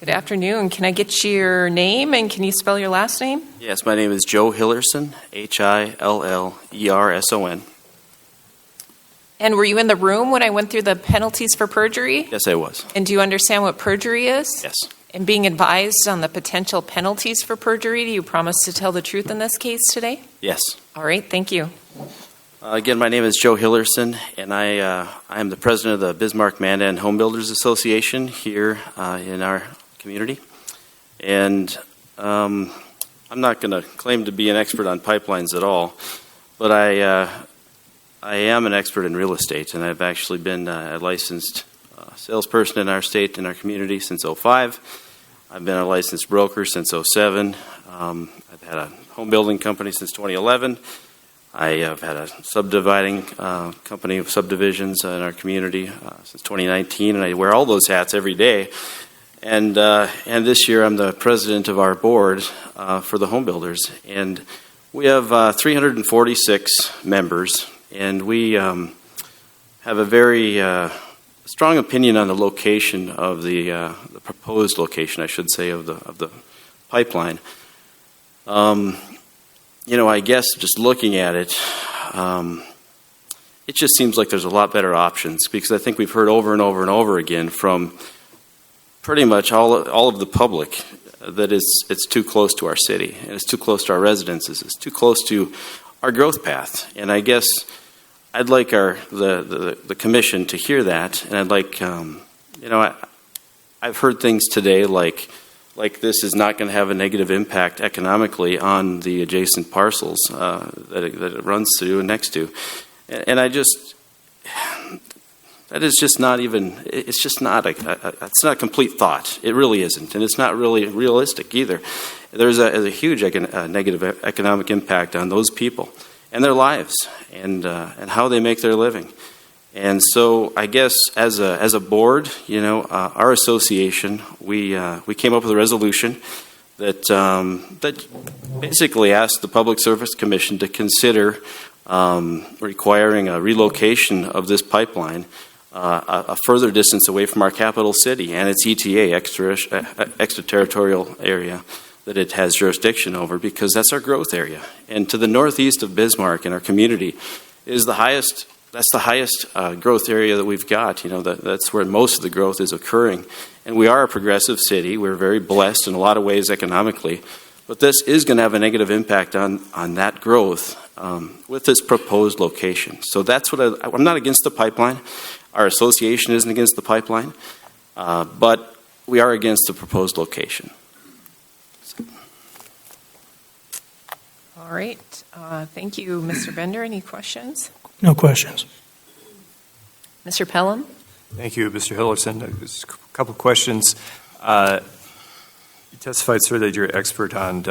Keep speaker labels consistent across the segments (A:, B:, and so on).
A: Good afternoon. Can I get your name and can you spell your last name?
B: Yes, my name is Joe Hillerson, Hillerson.
A: And were you in the room when I went through the penalties for perjury?
B: Yes, I was.
A: And do you understand what perjury is?
B: Yes.
A: And being advised on the potential penalties for perjury, do you promise to tell the truth in this case today?
B: Yes.
A: All right, thank you.
B: Again, my name is Joe Hillerson, and I am the president of the Bismarck Mandan Home Builders Association here in our community. And I'm not going to claim to be an expert on pipelines at all, but I am an expert in real estate, and I've actually been a licensed salesperson in our state, in our community, since '05. I've been a licensed broker since '07. I've had a home building company since 2011. I have had a subdividing company of subdivisions in our community since 2019, and I wear all those hats every day. And this year I'm the president of our board for the home builders, and we have 346 members. And we have a very strong opinion on the location of the proposed location, I should say, of the pipeline. I guess just looking at it, it just seems like there's a lot better options, because I think we've heard over and over and over again from pretty much all of the public that it's too close to our city, and it's too close to our residences, it's too close to our growth path. And I guess I'd like the commission to hear that, and I'd like, I've heard things today like this is not going to have a negative impact economically on the adjacent parcels that it runs through and next to, and that is just not even. It's just not it's not a complete thought. It really isn't, and it's not really realistic either. There's a huge negative economic impact on those people and their lives, and how they make their living. And so I guess as a board, our association, we came up with a resolution that basically asked the Public Service Commission to consider requiring a relocation of this pipeline a further distance away from our capital city and its ETA, extraterritorial area, that it has jurisdiction over, because that's our growth area. And to the northeast of Bismarck in our community is the highest. That's the highest growth area that we've got. That's where most of the growth is occurring. And we are a progressive city. We're very blessed in a lot of ways economically. But this is going to have a negative impact on that growth with this proposed location. So that's what I'm not against the pipeline. Our association isn't against the pipeline. But we are against the proposed location.
A: All right. Thank you, Mr. Bender. Any questions?
C: No questions.
A: Mr. Pelham?
D: Thank you, Mr. Hillerson. Just a couple of questions. You testified, sir, that you're an expert on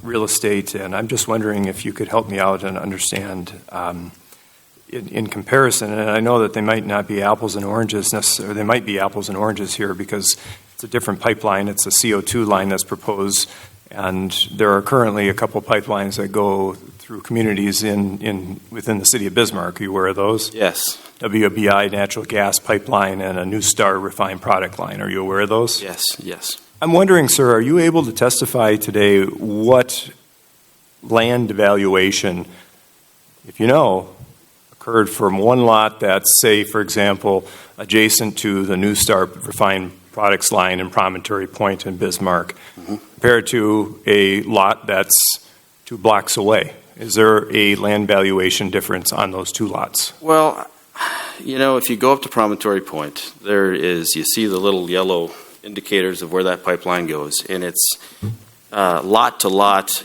D: real estate, and I'm just wondering if you could help me out and understand in comparison, and I know that they might not be apples and oranges necessarily, they might be apples and oranges here because it's a different pipeline. It's a CO2 line that's proposed, and there are currently a couple pipelines that go through communities within the city of Bismarck. Are you aware of those?
B: Yes.
D: WBI natural gas pipeline and a New Star refined product line. Are you aware of those?
B: Yes.
D: I'm wondering, sir, are you able to testify today what land valuation, if you know, occurred from one lot that's, say, for example, adjacent to the New Star refined products line in Promontory Point in Bismarck, compared to a lot that's 2 blocks away? Is there a land valuation difference on those two lots?
B: Well, if you go up to Promontory Point, you see the little yellow indicators of where that pipeline goes, and it's lot to lot.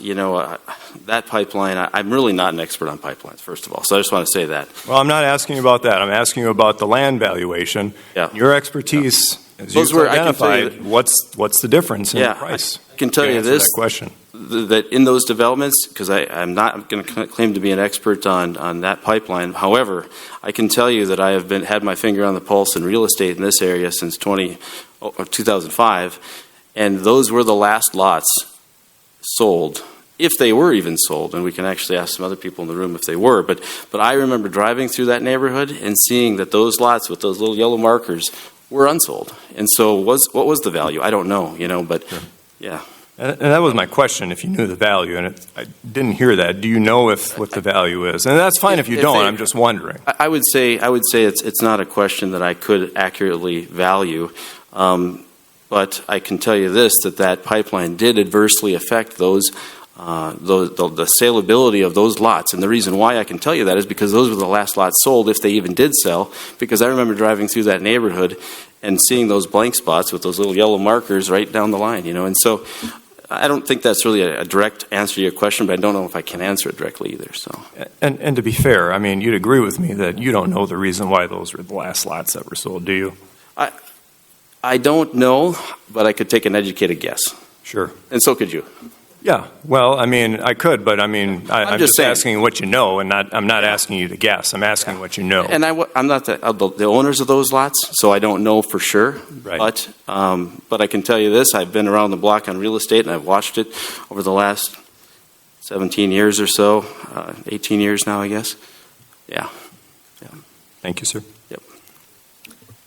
B: That pipeline, I'm really not an expert on pipelines, first of all, so I just want to say that.
D: Well, I'm not asking you about that. I'm asking you about the land valuation. Yeah. Your expertise, as you've identified, what's the difference in the price?
B: I can tell you this.
D: That question.
B: That in those developments, because I'm not going to claim to be an expert on that pipeline. However, I can tell you that I have had my finger on the pulse in real estate in this area since 2005, and those were the last lots sold, if they were even sold. And we can actually ask some other people in the room if they were. But I remember driving through that neighborhood and seeing that those lots with those little yellow markers were unsold. And so what was the value? I don't know, but
D: Sure.
B: yeah.
D: And that was my question, if you knew the value, and I didn't hear that. Do you know what the value is? And that's fine if you don't, I'm just wondering.
B: I would say it's not a question that I could accurately value, but I can tell you this, that pipeline did adversely affect the saleability of those lots. And the reason why I can tell you that is because those were the last lots sold, if they even did sell, because I remember driving through that neighborhood and seeing those blank spots with those little yellow markers right down the line, and so I don't think that's really a direct answer to your question, but I don't know if I can answer it directly either. So,
D: and to be fair, I mean, you'd agree with me that you don't know the reason why those were the last lots that were sold, do you?
B: I don't know, but I could take an educated guess.
D: Sure.
B: And so could you.
D: Yeah. Well, I mean, I could, but I mean, I'm just
B: saying.
D: asking what you know, and I'm not asking you to guess. I'm asking what you know.
B: And I'm not the owners of those lots, so I don't know for sure.
D: Right.
B: But I can tell you this: I've been around the block on real estate, and I've watched it over the last 17 years or so, 18 years now, I guess. Yeah.
D: Thank you, sir.
B: Yep.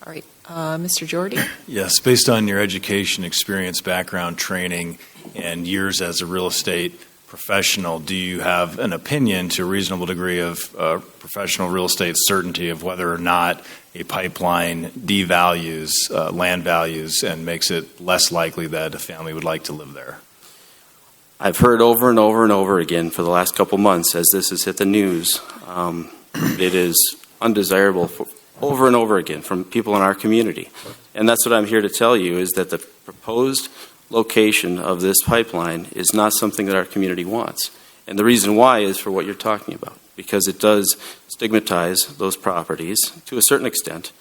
A: All right. Mr. Jordy?
C: Yes, based on your education, experience, background, training, and years as a real estate professional, do you have an opinion to a reasonable degree of professional real estate certainty of whether or not a pipeline devalues land values and makes it less likely that a family would like to live there?
B: I've heard over and over and over again for the last couple months as this has hit the news, it is undesirable over and over again from people in our community. And that's what I'm here to tell you, is that the proposed location of this pipeline is not something that our community wants. And the reason why is for what you're talking about, because it does stigmatize those properties to a certain extent.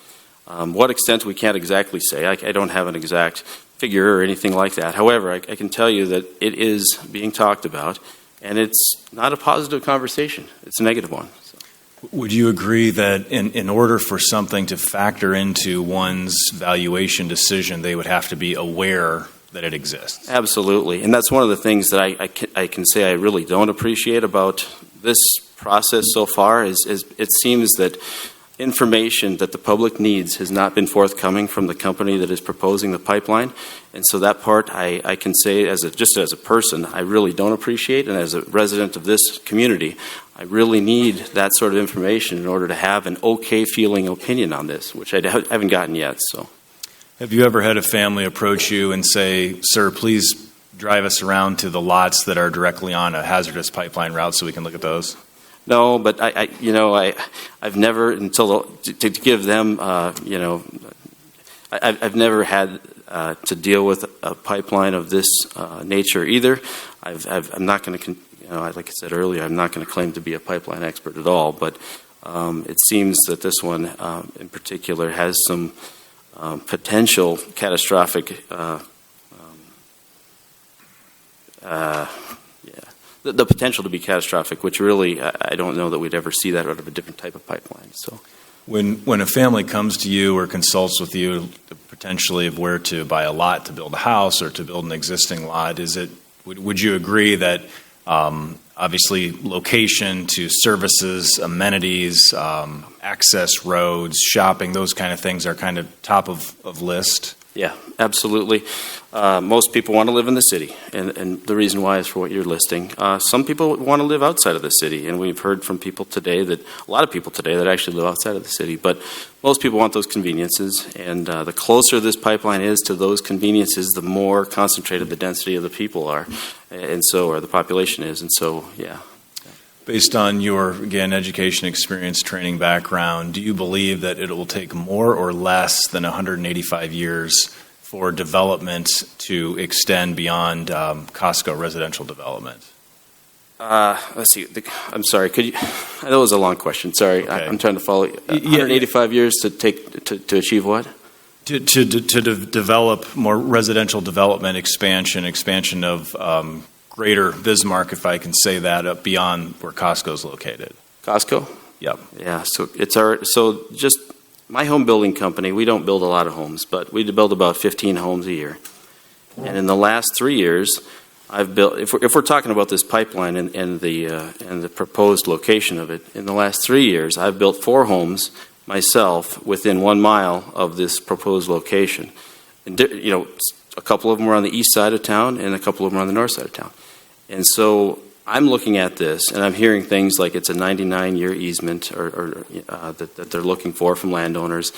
B: What extent we can't exactly say. I don't have an exact figure or anything like that. However, I can tell you that it is being talked about, and it's not a positive conversation. It's a negative one. So.
C: Would you agree that in order for something to factor into one's valuation decision, they would have to be aware that it exists?
B: Absolutely. And that's one of the things that I can say I really don't appreciate about this process so far is it seems that information that the public needs has not been forthcoming from the company that is proposing the pipeline. And so that part I can say just as a person, I really don't appreciate. And as a resident of this community, I really need that sort of information in order to have an okay feeling opinion on this, which I haven't gotten yet. So.
C: Have you ever had a family approach you and say, "Sir, please drive us around to the lots that are directly on a hazardous pipeline route so we can look at those"?
B: No, but I've never to give them I've never had to deal with a pipeline of this nature either. I'm not going to like I said earlier, I'm not going to claim to be a pipeline expert at all, but it seems that this one in particular has some potential catastrophic the potential to be catastrophic, which really I don't know that we'd ever see that out of a different type of pipeline. So,
C: when a family comes to you or consults with you potentially of where to buy a lot to build a house or to build an existing lot, would you agree that obviously location to services, amenities, access roads, shopping, those kind of things are kind of top of list?
B: Yeah, absolutely. Most people want to live in the city, and the reason why is for what you're listing. Some people want to live outside of the city, and we've heard from people today a lot of people today that actually live outside of the city, but most people want those conveniences, and the closer this pipeline is to those conveniences, the more concentrated the density of the people are, or the population is, and so, yeah.
C: Based on your, again, education, experience, training background, do you believe that it will take more or less than 185 years for development to extend beyond Costco residential development?
B: Let's see. I'm sorry. Could you? I know it was a long question. Sorry, okay. I'm trying to follow. 185 years to achieve what?
C: To develop more residential development, expansion of greater Bismarck, if I can say that, up beyond where Costco's located.
B: Costco?
C: Yep.
B: Yeah. So just my home building company. We don't build a lot of homes, but we build about 15 homes a year. And in the last 3 years, I've built. If we're talking about this pipeline and the proposed location of it, in the last 3 years, I've built 4 homes myself within 1 mile of this proposed location. And, a couple of them are on the east side of town and a couple of them are on the north side of town. And so I'm looking at this and I'm hearing things like it's a 99-year easement that they're looking for from landowners.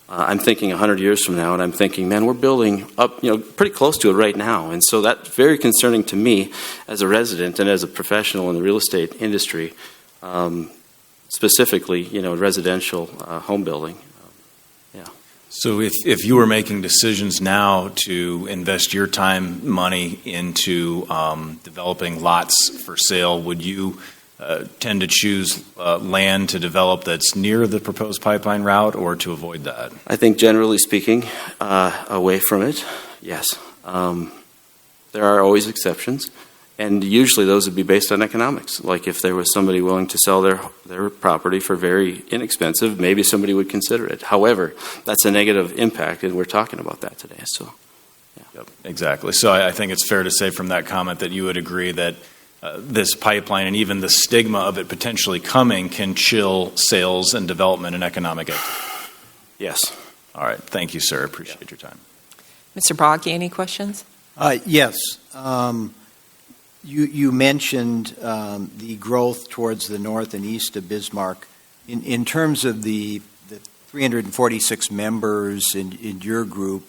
B: I'm thinking 100 years from now, and I'm thinking, man, we're building up, pretty close to it right now. And so that's very concerning to me as a resident and as a professional in the real estate industry, specifically, residential home building.
C: So if you were making decisions now to invest your time, money into developing lots for sale, would you tend to choose land to develop that's near the proposed pipeline route or to avoid that?
B: I think generally speaking, away from it, yes. There are always exceptions, and usually those would be based on economics. Like if there was somebody willing to sell their property for very inexpensive, maybe somebody would consider it. However, that's a negative impact, and we're talking about that today. So, yeah.
C: Yep, exactly. So I think it's fair to say from that comment that you would agree that this pipeline and even the stigma of it potentially coming can chill sales and development and economic activity.
B: Yes.
C: All right. Thank you, sir. Appreciate your time.
A: Mr. Brockie, any questions?
E: Yes. You mentioned the growth towards the north and east of Bismarck. In terms of the 346 members in your group,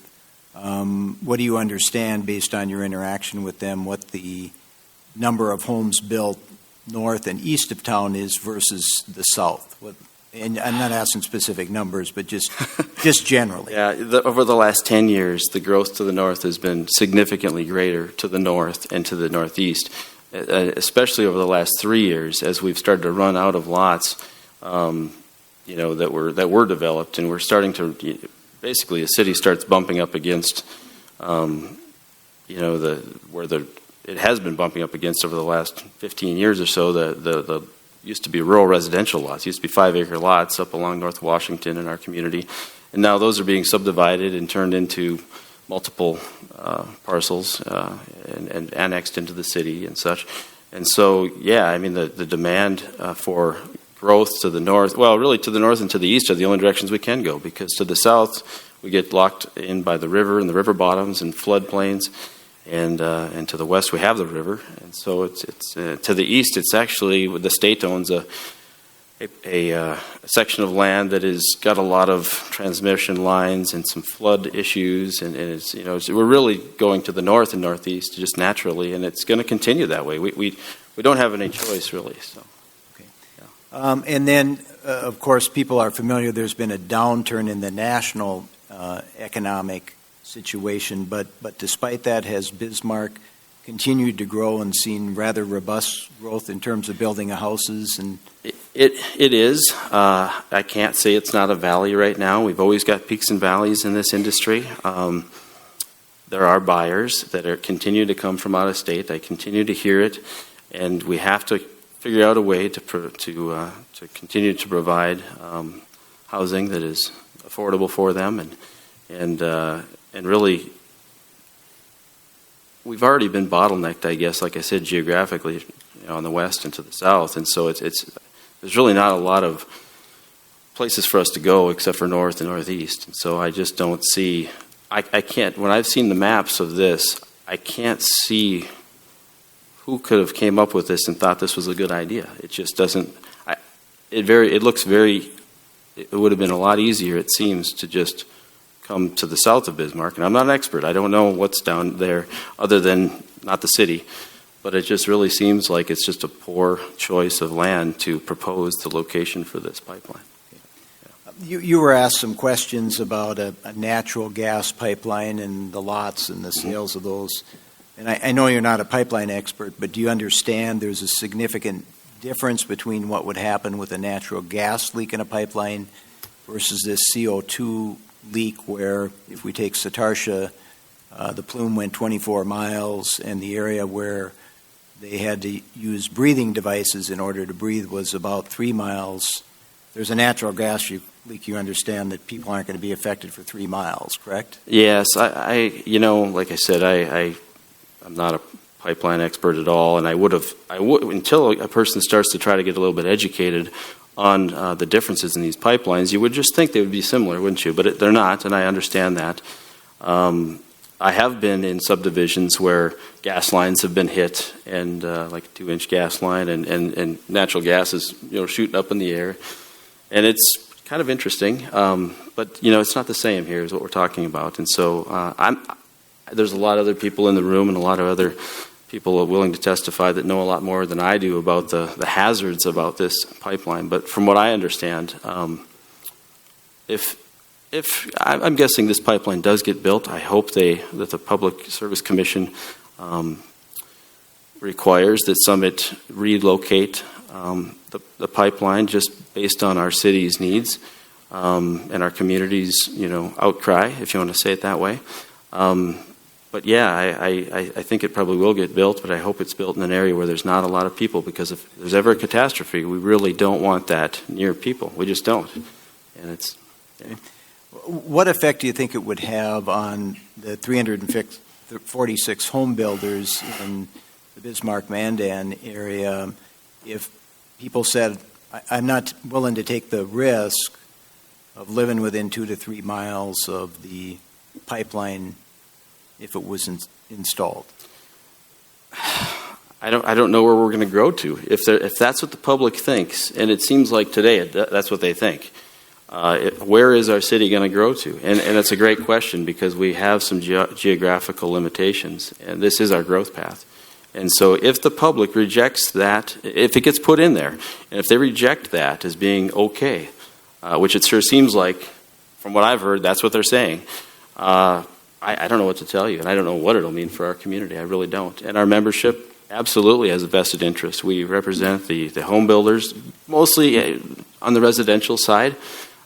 E: what do you understand based on your interaction with them, what the number of homes built north and east of town is versus the south? And I'm not asking specific numbers, but just generally.
B: Yeah, over the last 10 years, the growth to the north has been significantly greater to the north and to the northeast, especially over the last 3 years as we've started to run out of lots, that were developed, and we're starting to basically a city starts bumping up against, it has been bumping up against over the last 15 years or so. The used to be rural residential lots, used to be 5-acre lots up along North Washington in our community, and now those are being subdivided and turned into multiple parcels and annexed into the city and such. And so, the demand for growth to the north, well, really to the north and to the east are the only directions we can go, because to the south we get locked in by the river and the river bottoms and floodplains. And to the west we have the river, and so it's to the east. It's actually the state owns a section of land that has got a lot of transmission lines and some flood issues, and it's we're really going to the north and northeast just naturally, and it's going to continue that way. We don't have any choice really. So,
E: okay. Yeah. And then of course people are familiar. There's been a downturn in the national economic situation, but despite that, has Bismarck continued to grow and seen rather robust growth in terms of building of houses? And
B: it is. I can't say it's not a valley right now. We've always got peaks and valleys in this industry. There are buyers that continue to come from out of state. I continue to hear it, and we have to figure out a way to continue to provide housing that is affordable for them, and really, we've already been bottlenecked, I guess, like I said, geographically, on the west and to the south, and so there's really not a lot of places for us to go except for north and northeast, and so I just don't see. I can't. When I've seen the maps of this, I can't see who could have came up with this and thought this was a good idea. It just doesn't. It looks very. It would have been a lot easier, it seems, to just come to the south of Bismarck, and I'm not an expert. I don't know what's down there other than not the city, but it just really seems like it's just a poor choice of land to propose the location for this pipeline.
E: You were asked some questions about a natural gas pipeline and the lots and the sales of those, and I know you're not a pipeline expert, but do you understand there's a significant difference between what would happen with a natural gas leak in a pipeline versus this CO2 leak, where if we take Satarsha, the plume went 24 miles, and the area where they had to use breathing devices in order to breathe was about 3 miles. There's a natural gas leak. You understand that people aren't going to be affected for 3 miles, correct?
B: Yes, like I said, I'm not a pipeline expert at all, and I would until a person starts to try to get a little bit educated on the differences in these pipelines, you would just think they would be similar, wouldn't you? But they're not, and I understand that. I have been in subdivisions where gas lines have been hit, and like a 2-inch gas line, and natural gas is shooting up in the air, and it's kind of interesting. But it's not the same here, is what we're talking about. And so there's a lot of other people in the room, and a lot of other people are willing to testify that know a lot more than I do about the hazards about this pipeline. But from what I understand, if I'm guessing this pipeline does get built, I hope that the Public Service Commission requires that Summit relocate the pipeline just based on our city's needs and our community's outcry, if you want to say it that way. But yeah, I think it probably will get built, but I hope it's built in an area where there's not a lot of people, because if there's ever a catastrophe, we really don't want that near people. We just don't. And it's... Yeah.
E: What effect do you think it would have on the 346 home builders in the Bismarck-Mandan area if people said, I'm not willing to take the risk of living within 2 to 3 miles of the pipeline if it was installed?
B: I don't know where we're going to grow to. If that's what the public thinks, and it seems like today that's what they think, where is our city going to grow to? And that's a great question, because we have some geographical limitations, and this is our growth path. And so if the public rejects that, if it gets put in there, and if they reject that as being okay, which it sure seems like, from what I've heard, that's what they're saying, I don't know what to tell you, and I don't know what it'll mean for our community. I really don't. And our membership absolutely has a vested interest. We represent the home builders, mostly on the residential side.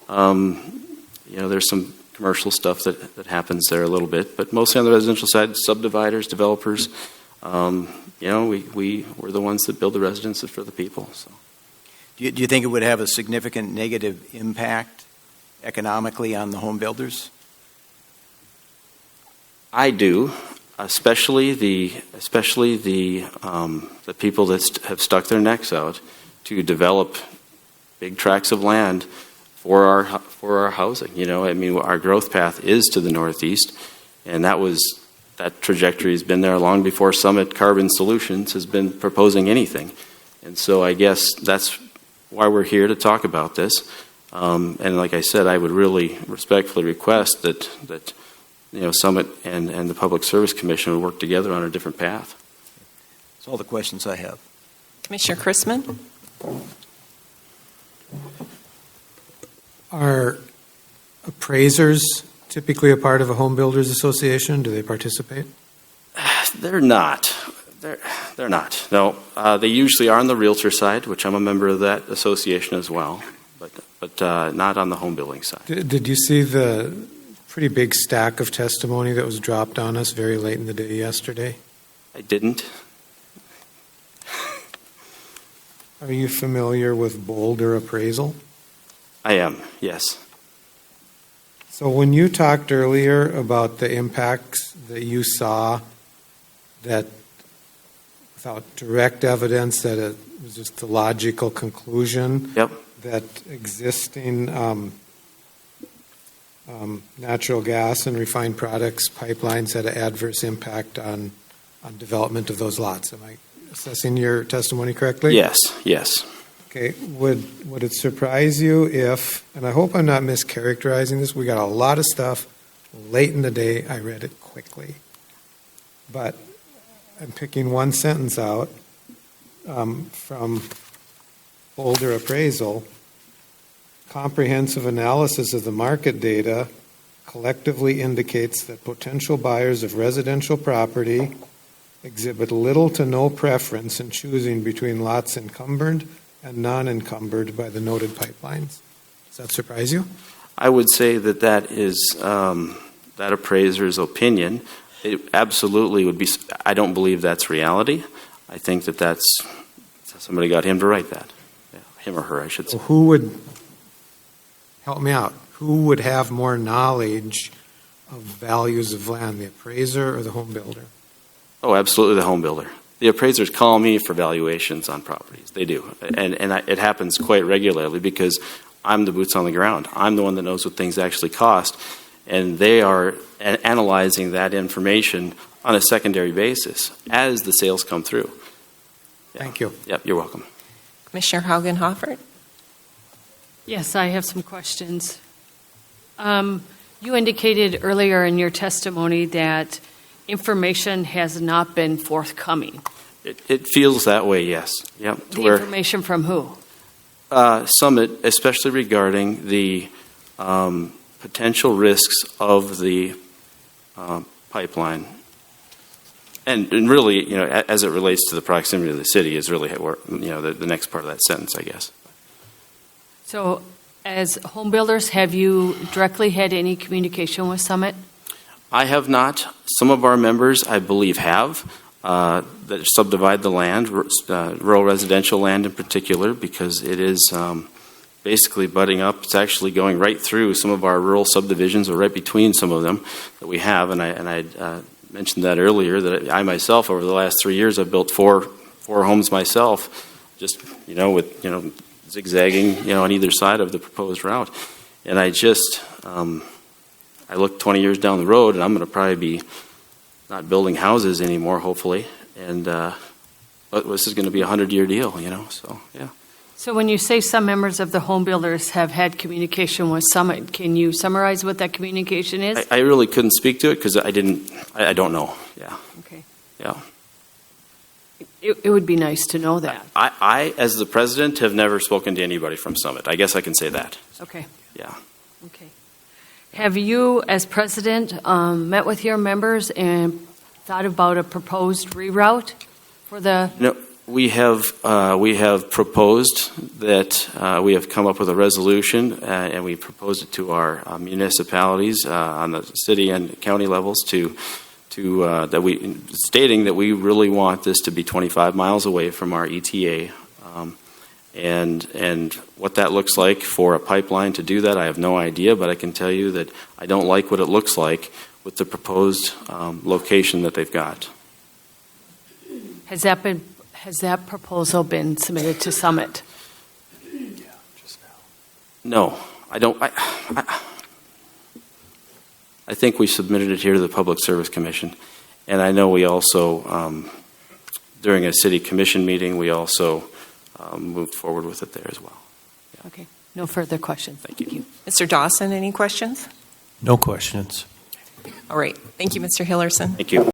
B: There's some commercial stuff that happens there a little bit, but mostly on the residential side, subdividers, developers. We're the ones that build the residences for the people. So,
E: do you think it would have a significant negative impact economically on the home builders?
B: I do, especially the people that have stuck their necks out to develop big tracts of land for our housing. Our growth path is to the northeast, and that trajectory has been there long before Summit Carbon Solutions has been proposing anything. And so I guess that's why we're here to talk about this. And like I said, I would really respectfully request that Summit and the Public Service Commission would work together on a different path.
E: That's all the questions I have.
A: Commissioner Chrisman?
F: Are appraisers typically a part of a home builders association? Do they participate?
B: They're not. They're not. No, they usually are on the realtor side, which I'm a member of that association as well, but not on the home building side.
F: Did you see the pretty big stack of testimony that was dropped on us very late in the day yesterday?
B: I didn't.
F: Are you familiar with Boulder Appraisal?
B: I am, yes.
F: So when you talked earlier about the impacts that you saw, that without direct evidence, that it was just a logical conclusion,
B: Yep.
F: that existing natural gas and refined products pipelines had an adverse impact on development of those lots. Am I assessing your testimony correctly?
B: Yes.
F: Okay. Would it surprise you if, and I hope I'm not mischaracterizing this, we got a lot of stuff late in the day. I read it quickly. But I'm picking one sentence out from Boulder Appraisal. Comprehensive analysis of the market data collectively indicates that potential buyers of residential property exhibit little to no preference in choosing between lots encumbered and non-encumbered by the noted pipelines. Does that surprise you?
B: I would say that is that appraiser's opinion. It absolutely would be. I don't believe that's reality. I think that's somebody got him to write that. Yeah, him or her, I should say.
F: So who would, help me out, who would have more knowledge of values of land, the appraiser or the home builder?
B: Oh, absolutely, the home builder. The appraisers call me for valuations on properties. They do. It happens quite regularly because I'm the boots on the ground. I'm the one that knows what things actually cost. And they are analyzing that information on a secondary basis as the sales come through. Yeah.
F: Thank you.
B: Yep, you're welcome.
A: Commissioner Haugen-Hoffert?
G: Yes, I have some questions. You indicated earlier in your testimony that information has not been forthcoming.
B: It feels that way, yes. Yep.
G: The information from who?
B: Summit, especially regarding the potential risks of the pipeline. And really, as it relates to the proximity of the city is really, the next part of that sentence, I guess.
G: So, as home builders, have you directly had any communication with Summit?
B: I have not. Some of our members, I believe, have that subdivide the land, rural residential land in particular, because it is basically butting up. It's actually going right through some of our rural subdivisions, or right between some of them that we have. And I mentioned that earlier, that I myself, over the last 3 years, I've built four homes myself, just with zigzagging on either side of the proposed route. And I just I look 20 years down the road, and I'm going to probably be not building houses anymore, hopefully. And but this is going to be a 100-year deal, So yeah.
G: So when you say some members of the home builders have had communication with Summit, can you summarize what that communication is?
B: I really couldn't speak to it because I don't know. Yeah.
G: Okay.
B: Yeah.
G: It would be nice to know that.
B: I, as the president, have never spoken to anybody from Summit. I guess I can say that.
G: Okay.
B: Yeah.
G: Okay. Have you, as president, met with your members and thought about a proposed reroute for the?
B: No, we have proposed that we have come up with a resolution, and we proposed it to our municipalities on the city and county levels stating that we really want this to be 25 miles away from our ETA. And what that looks like for a pipeline to do that, I have no idea, but I can tell you that I don't like what it looks like with the proposed location that they've got.
G: Has that proposal been submitted to Summit?
B: No, I don't. I think we submitted it here to the Public Service Commission, and I know we also, during a city commission meeting, we also moved forward with it there as well. Yeah.
G: Okay. No further questions.
B: Thank you.
A: Mr. Dawson, any questions?
H: No questions.
A: All right. Thank you, Mr. Hillerson.
B: Thank you.